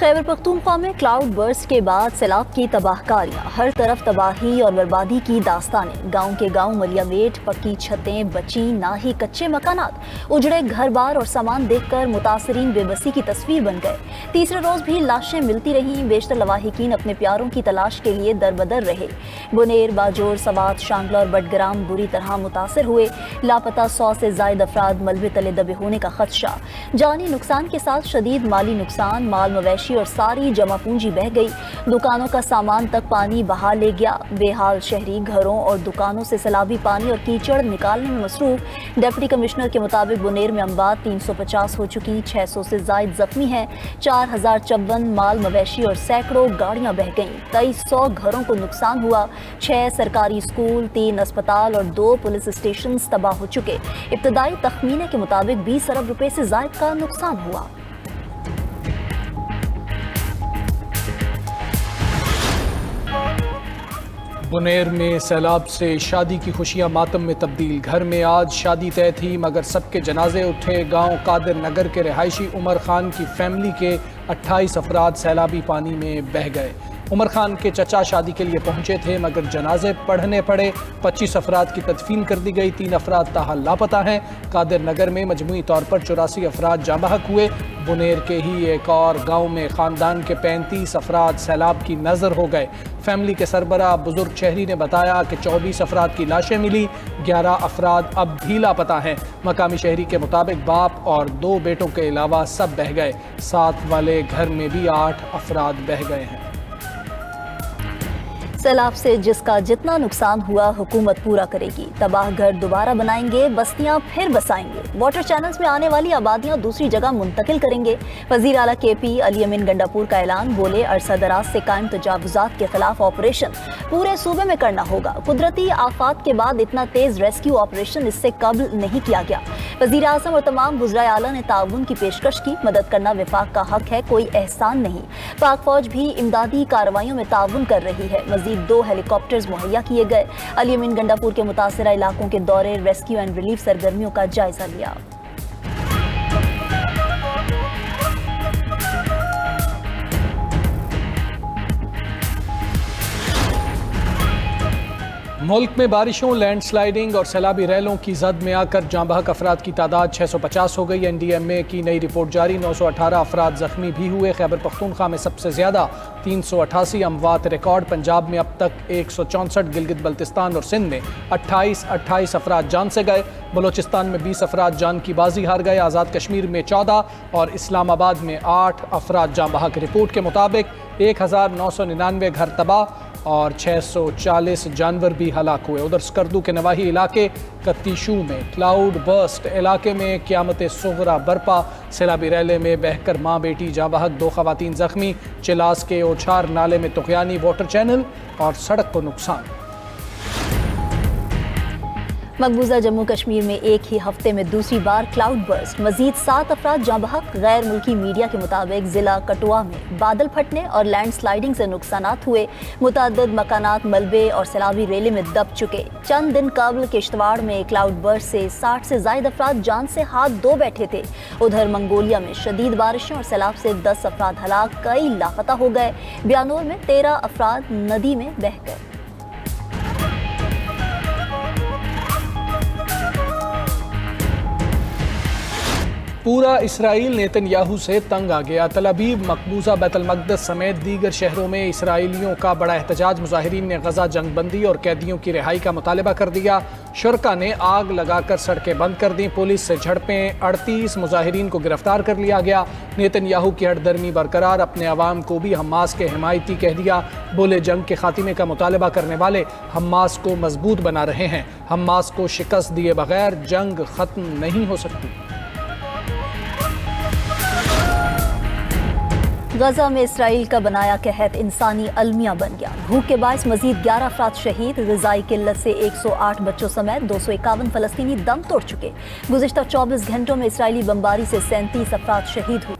खैबर पख्तूनख्वा में cloud burst के बाद सैलाब की तबाहकारियां, हर तरफ तबाही और बर्बादी की दास्तानें। गांव के गांव मलियामेट, पक्की छतें बची, ना ही कच्चे मकानात, उजड़े घर बार और सामान देखकर मुतासरीन बेबसी की तस्वीर बन गए। तीसरे रोज भी लाशें मिलती रहीं। बेशतर लवाहिकीन अपने प्यारों की तलाश के लिए दरबदर रहे। बुनेर, बाजोर, सवात, शांगला और बटग्राम बुरी तरह मुतासर हुए। लापता 100 से जायद अफराद, मलबे तले दबे होने का खदशा। जानी नुकसान के साथ शदीद माली नुकसान, माल मवेशी और सारी जमा पूंजी बह गई। दुकानों का सामान तक पानी बहा ले गया। बेहाल शहरी घरों और दुकानों से सैलाबी पानी और कीचड़ निकालने में मसरूफ। डिप्टी कमिश्नर के मुताबिक बुनेर में अमवात 350 हो चुकी, 600 से जायद जख्मी हैं। 4054 माल मवेशी और सैकड़ों गाड़ियां बह गईं। 2300 घरों को नुकसान हुआ। 6 सरकारी स्कूल, 3 अस्पताल और 2 पुलिस स्टेशन तबाह हो चुके। इब्तदाई तखमीने के मुताबिक 20 अरब रुपए से जायद का नुकसान हुआ। बुनेर में सैलाब से शादी की खुशियां मातम में तब्दील। घर में आज शादी तय थी मगर सबके जनाजे उठे। गांव कादिर नगर के रिहायशी उमर खान की फैमिली के 28 अफराद सैलाबी पानी में बह गए। उमर खान के चचा शादी के लिए पहुंचे थे मगर जनाजे पढ़ने पड़े। 25 अफराद की तदफीन कर दी गई। 3 अफराद ताहाल लापता हैं। कादिर नगर में मजमूई तौर पर 84 अफराद जाँ बहक हुए। बुनेर के ही एक और गांव में खानदान के 35 अफराद सैलाब की नज़र हो गए। फैमिली के सरबरा बुजुर्ग शहरी ने बताया कि 24 अफराद की लाशें मिली, 11 अफराद अब भी लापता हैं। मकामी शहरी के मुताबिक बाप और 2 बेटों के अलावा सब बह गए। साथ वाले घर में भी 8 अफराद बह गए हैं। सैलाब से जिसका जितना नुकसान हुआ हुकूमत पूरा करेगी। तबाह घर दोबारा बनाएंगे, बस्तियां फिर बसाएंगे। वाटर चैनल्स में आने वाली आबादियां दूसरी जगह मुंतकिल करेंगे। वजीर आला KP अली अमीन गंडापुर का ऐलान। बोले अरसा दराज से कायम तजावुजात के खिलाफ ऑपरेशन पूरे सूबे में करना होगा। कुदरती आफात के बाद इतना तेज रेस्क्यू ऑपरेशन इससे कबल नहीं किया गया। वजीर आज़म और तमाम वज़राए आला ने ताउन की पेशकश की। मदद करना विफाक का हक है, कोई एहसान नहीं। पाक फौज भी इमदादी कार्रवाइयों में ताउन कर रही है। मजीद 2 हेलीकॉप्टर्स मुहैया किए गए। अली अमीन गंडापुर के मुतासरा इलाकों के दौरे, रेस्क्यू एंड रिलीफ सरगर्मियों का जायजा लिया। मुल्क में बारिशों, लैंड स्लाइडिंग और सैलाबी रैलों की जद में आकर जाँ बहक अफराद की तादाद 650 हो गई। NDMA की नई रिपोर्ट जारी। 918 अफराद जख्मी भी हुए। खैबर पख्तूनख्वा में सबसे ज़्यादा 388 अमवात रिकॉर्ड। पंजाब में अब तक 164, गिलगित बल्तिस्तान और सिंध में 28 अफराद जान से गए। बलोचिस्तान में 20 अफराद जान की बाजी हार गए। आज़ाद कश्मीर में 14 और इस्लामाबाद में 8 अफराद जाँ बहक। रिपोर्ट के मुताबिक 1999 घर तबाह और 640 जानवर भी हलाक हुए। उधर स्कर्दू के नवाही इलाके कत्तीशू में क्लाउड बर्स्ट इलाके में क़यामत सुगरा बरपा। सैलाबी रैले में बहकर माँ बेटी जाँ बहक, 2 खवातीन जख्मी। चिलास के ओछार नाले में तुग़यानी, वाटर चैनल और सड़क को नुकसान। मकबूजा जम्मू कश्मीर में एक ही हफ्ते में दूसरी बार क्लाउड बर्स्ट, मजीद 7 अफराद जाँ बहक। गैर मुल्की मीडिया के मुताबिक जिला कठुआ में बादल फटने और लैंड स्लाइडिंग से नुकसानात हुए। मुतअद्दिद मकानात मलबे और सैलाबी रेले में दब चुके। चंद दिन कबल किश्तवाड़ में क्लाउड बर्स्ट से 60 से जायद अफराद जान से हाथ धो बैठे थे। उधर मंगोलिया में शदीद बारिशों और सैलाब से 10 अफराद हलाक, कई लापता हो गए। बियानोर में 13 अफराद नदी में बह गए। पूरा इसराइल नेतन्याहू से तंग आ गया। तल अबीब, मकबूजा बैतुल मक़दस समेत दीगर शहरों में इसराइलियों का बड़ा एहतजाज। मुजाहिरीन ने गजा जंगबंदी और कैदियों की रिहाई का मुतालबा कर दिया। शुरका ने आग लगाकर सड़कें बंद कर दी। पुलिस से झड़पें, 38 मुजाहिरीन को गिरफ्तार कर लिया गया। नेतन्याहू की हठधर्मी बरकरार, अपने अवाम को भी हमास के हिमायती कह दिया। बोले जंग के खात्मे का मुतालबा करने वाले हमास को मजबूत बना रहे हैं। हमास को शिकस्त दिए बगैर जंग खत्म नहीं हो सकती। गजा में इसराइल का बनाया कहत इंसानी अलमिया बन गया। भूख के बायस मजीद 11 अफराद शहीद। ग़िज़ाई किल्लत से 108 बच्चों समेत 251 फ़लस्तीनी दम तोड़ चुके। गुज़िश्ता 24 घंटों में इसराइली बमबारी से 37 अफराद शहीद हुए।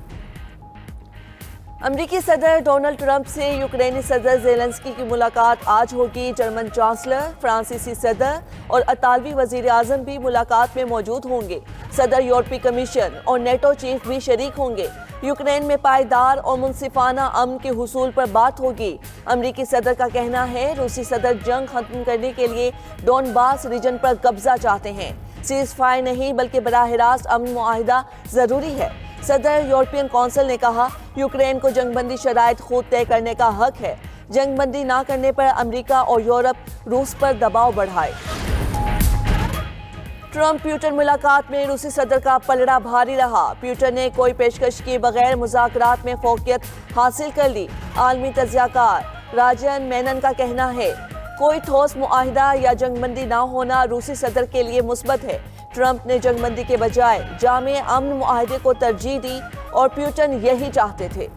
अमरीकी सदर डोनाल्ड ट्रंप से यूक्रेनी सदर ज़ेलेंस्की की मुलाकात आज होगी। जर्मन चांसलर, फ्रांसीसी सदर और इतालवी वज़ीर आज़म भी मुलाकात में मौजूद होंगे। सदर यूरोपीय कमीशन और नेटो चीफ भी शरीक होंगे। यूक्रेन में पायदार और मुनसिफाना अमन के हुसूल पर बात होगी। अमरीकी सदर का कहना है रूसी सदर जंग खत्म करने के लिए डोनबास रीजन पर कब्जा चाहते हैं। सीज फायर नहीं बल्कि बराह रास्त अमन मुआहिदा जरूरी है। सदर यूरोपियन काउंसिल ने कहा यूक्रेन को जंगबंदी शराइत खुद तय करने का हक है। जंगबंदी ना करने पर अमेरिका और यूरोप रूस पर दबाव बढ़ाए। ट्रंप प्यूटन मुलाकात में रूसी सदर का पलड़ा भारी रहा। प्यूटन ने कोई पेशकश किए बगैर मुज़ाकरात में फोकियत हासिल कर ली। आलमी तज्ज़ियाकार राजन मेनन का कहना है कोई ठोस मुआहिदा या जंगबंदी ना होना रूसी सदर के लिए मुस्बत है। ट्रंप ने जंगबंदी के बजाय जामे अमन मुआहिदे को तरजीह दी और प्यूटन यही चाहते थे।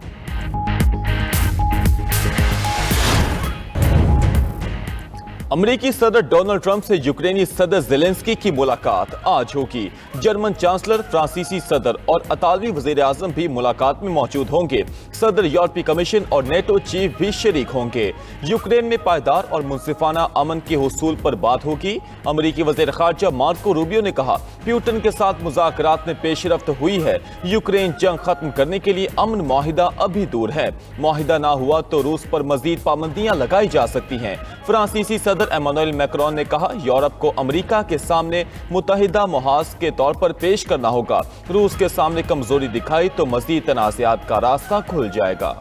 अमेरिकी सदर डोनाल्ड ट्रंप से यूक्रेनी सदर ज़ेलेंस्की की मुलाकात आज होगी। जर्मन चांसलर, फ्रांसीसी सदर और इतालवी वज़ीर आज़म भी मुलाकात में मौजूद होंगे। सदर यूरोपीय कमीशन और नेटो चीफ भी शरीक होंगे। यूक्रेन में पायदार और मुनसिफाना अमन के हुसूल पर बात होगी। अमेरिकी वज़ीर ख़ारजा मार्को रूबियो ने कहा प्यूटन के साथ मुज़ाकरात में पेशरफ्त हुई है। यूक्रेन जंग खत्म करने के लिए अमन मुआहिदा अभी दूर है। मुआहिदा ना हुआ तो रूस पर मजीद पाबंदियां लगाई जा सकती हैं। फ्रांसीसी सदर एमानुएल मैक्रोन ने कहा यूरोप को अमेरिका के सामने मुत्तहिदा मुहाज के तौर पर पेश करना होगा। रूस के सामने कमजोरी दिखाई तो मजीद तनाज़ात का रास्ता खुल जाएगा।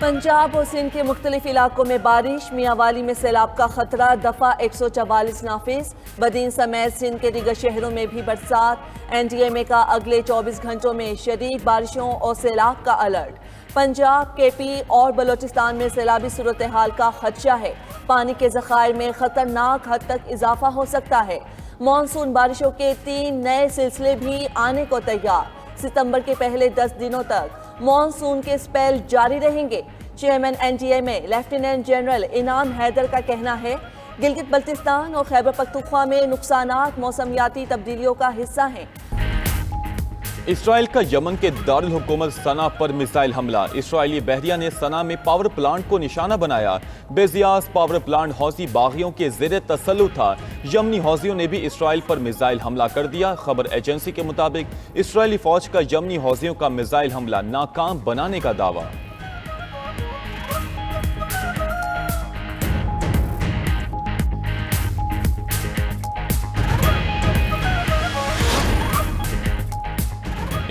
पंजाब और सिंध के मुख्तलिफ इलाकों में बारिश। मियांवाली में सैलाब का खतरा, दफा 144 नाफिज। बदीन समेत सिंध के दीगर शहरों में भी बरसात। NDMA का अगले 24 घंटों में शदीद बारिशों और सैलाब का अलर्ट। पंजाब, KP और बलोचिस्तान में सैलाबी सूरत हाल का खदशा है। पानी के ज़खायर में खतरनाक हद तक इजाफा हो सकता है। मानसून बारिशों के 3 नए सिलसिले भी आने को तैयार। सितंबर के पहले 10 दिनों तक मानसून के स्पेल जारी रहेंगे। चेयरमैन NDMA लेफ्टिनेंट जनरल इनाम हैदर का कहना है गिलगित बल्तिस्तान और खैबर पख्तूनख्वा में नुकसानात मौसमियाती तब्दीलियों का हिस्सा हैं। इसराइल का यमन के दारुल हुकूमत सना पर मिसाइल हमला। इसराइली बहरिया ने सना में पावर प्लांट को निशाना बनाया। बेजियास पावर प्लांट हौसी बागियों के ज़ेरे तसल्लुत था। यमनी हौसियों ने भी इसराइल पर मिसाइल हमला कर दिया। खबर एजेंसी के मुताबिक इसराइली फौज का यमनी हौसियों का मिसाइल हमला नाकाम बनाने का दावा।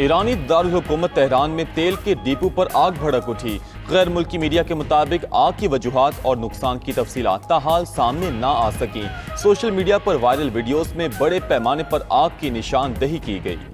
ईरानी दारुल हुकूमत तेहरान में तेल के डिपो पर आग भड़क उठी। गैर मुल्की मीडिया के मुताबिक आग की वजूहात और नुकसान की तफसीलात ताहाल सामने ना आ सकी। सोशल मीडिया पर वायरल वीडियोस में बड़े पैमाने पर आग की निशानदही की गई।